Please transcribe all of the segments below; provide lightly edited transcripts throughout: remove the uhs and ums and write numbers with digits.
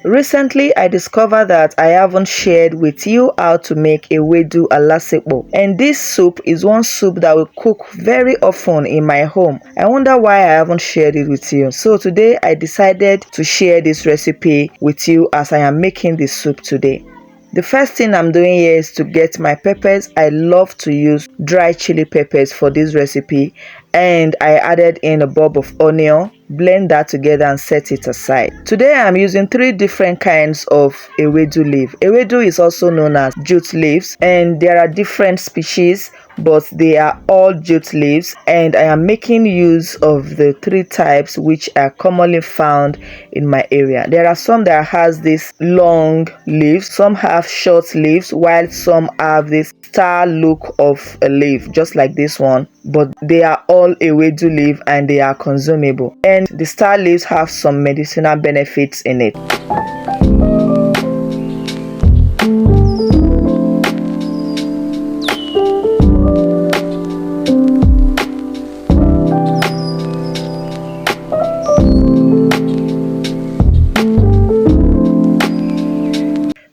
Recently, I discovered that I haven't shared with you how to make ewedeu alasepo, and this soup is one soup that we cook very often in my home. I wonder why I haven't shared it with you. So today I decided to share this recipe with you as I am making this soup today. The first thing I'm doing here is to get my peppers. I love to use dry chili peppers for this recipe, and I added in a bulb of onion, blend that together and set it aside. Today I'm using 3 different kinds of ewedu leaf. Ewedu is also known as jute leaves, and there are different species, but they are all jute leaves, and I am making use of the 3 types which are commonly found in my area. There are some that has this long leaves, some have short leaves, while some have this star look of a leaf, just like this one, but they are all ewedu leaf and they are consumable, and the star leaves have some medicinal benefits in it.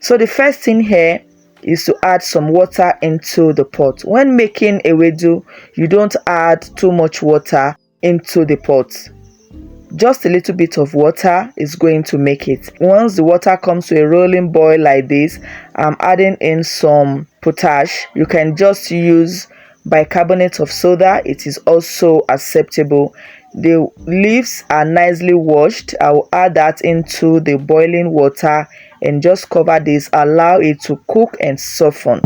So the first thing here is to add some water into the pot. When making ewedu, you don't add too much water into the pot. Just a little bit of water is going to make it. Once the water comes to a rolling boil like this, I'm adding in some potash. You can just use bicarbonate of soda. It is also acceptable. The leaves are nicely washed. I will add that into the boiling water and just cover this, allow it to cook and soften.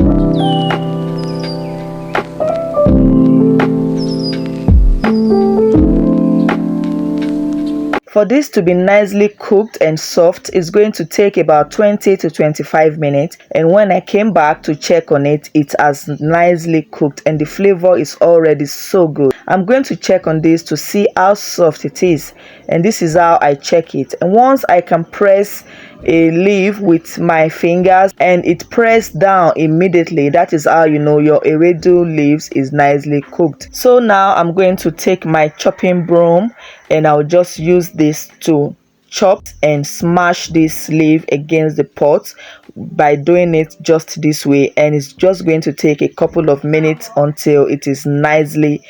For this to be nicely cooked and soft, it's going to take about 20 to 25 minutes, and when I came back to check on it, it has nicely cooked and the flavor is already so good. I'm going to check on this to see how soft it is, and this is how I check it. And once I can press a leaf with my fingers and it pressed down immediately, that is how you know your ewedu leaves is nicely cooked. So now I'm going to take my chopping broom and I'll just use this to chop and smash this leaf against the pot by doing it just this way, and it's just going to take a couple of minutes until it is nicely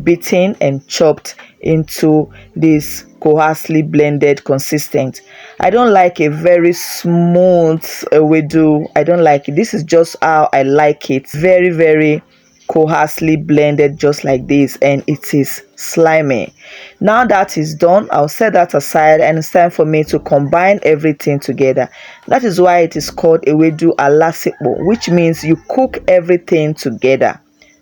beaten and chopped into this coarsely blended consistent. I don't like a very smooth ewedu. I don't like it. This is just how I like it. Very coarsely blended, just like this, and it is slimy. Now that is done, I'll set that aside, and it's time for me to combine everything together. That is why it is called ewedeu alasepo, which means you cook everything together.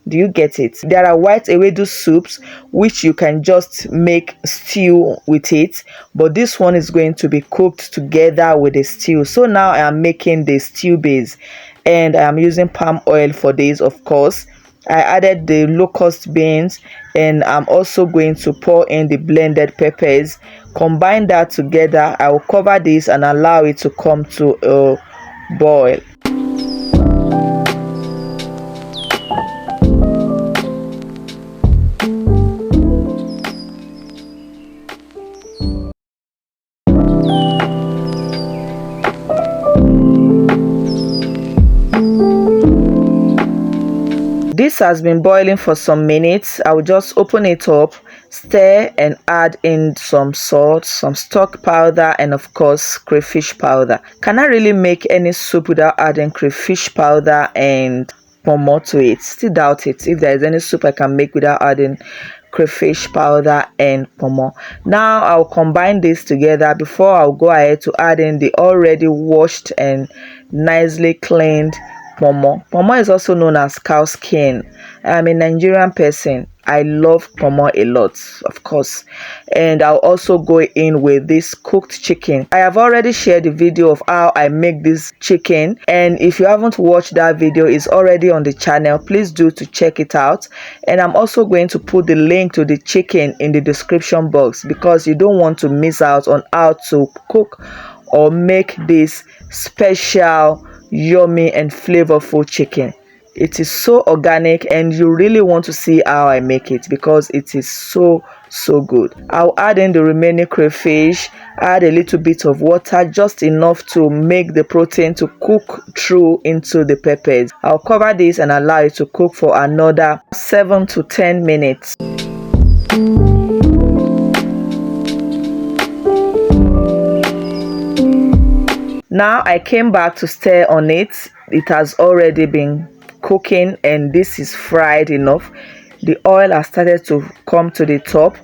Do you get it? There are white ewedu soups which you can just make stew with it, but this one is going to be cooked together with the stew. So now I am making the stew base, and I am using palm oil for this. Of course, I added the lucost beans, and I'm also going to pour in the blended peppers. Combine that together. I will cover this and allow it to come to a boil. This has been boiling for some minutes. I will just open it up, stir, and add in some salt, some stock powder, and of course crayfish powder. Can I really make any soup without adding crayfish powder and ponmo to it? Still doubt it. If there is any soup I can make without adding crayfish powder and ponmo. Now I'll combine this together before I'll go ahead to add in the already washed and nicely cleaned ponmo. Ponmo is also known as cow skin. I'm a Nigerian person. I love ponmo a lot, of course. And I'll also go in with this cooked chicken. I have already shared the video of how I make this chicken, and if you haven't watched that video, it's already on the channel. Please do to check it out. And I'm also going to put the link to the chicken in the description box, because you don't want to miss out on how to cook or make this special, yummy and flavorful chicken. It is so organic, and you really want to see how I make it because it is so good. I'll add in the remaining crayfish, add a little bit of water, just enough to make the protein to cook through into the peppers. I'll cover this and allow it to cook for another 7 to 10 minutes. Now I came back to stir on it. It has already been cooking and this is fried enough. The oil has started to come to the top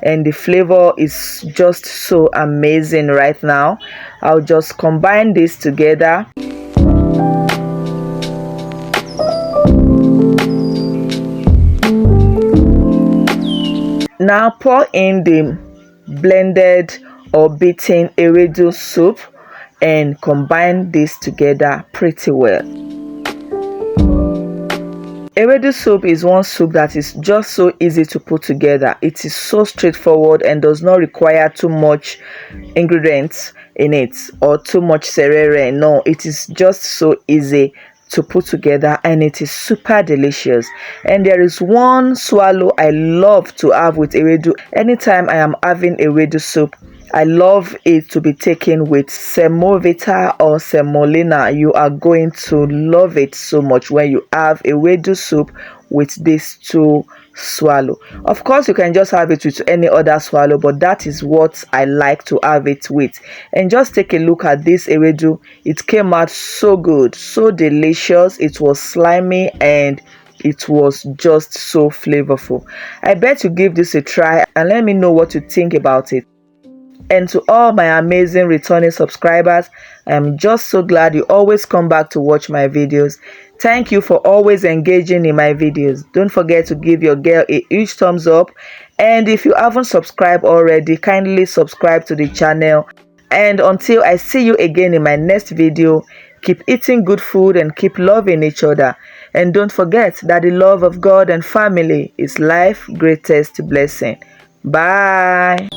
and the flavor is just so amazing right now. I'll just combine this together. Now pour in the blended or beaten ewedu soup and combine this together pretty well. Ewedu soup is one soup that is just so easy to put together. It is so straightforward and does not require too much ingredients in it or too much serere. No, it is just so easy to put together and it is super delicious. And there is one swallow I love to have with ewedu. Anytime I am having ewedu soup, I love it to be taken with semovita or semolina. You are going to love it so much when you have ewedu soup with these two swallow. Of course, you can just have it with any other swallow, but that is what I like to have it with. And just take a look at this ewedu. It came out so good, so delicious. It was slimy and it was just so flavorful. I bet you give this a try and let me know what you think about it. And to all my amazing returning subscribers, I'm just so glad you always come back to watch my videos. Thank you for always engaging in my videos. Don't forget to give your girl a huge thumbs up. And if you haven't subscribed already, kindly subscribe to the channel. And until I see you again in my next video, keep eating good food and keep loving each other. And don't forget that the love of God and family is life's greatest blessing. Bye.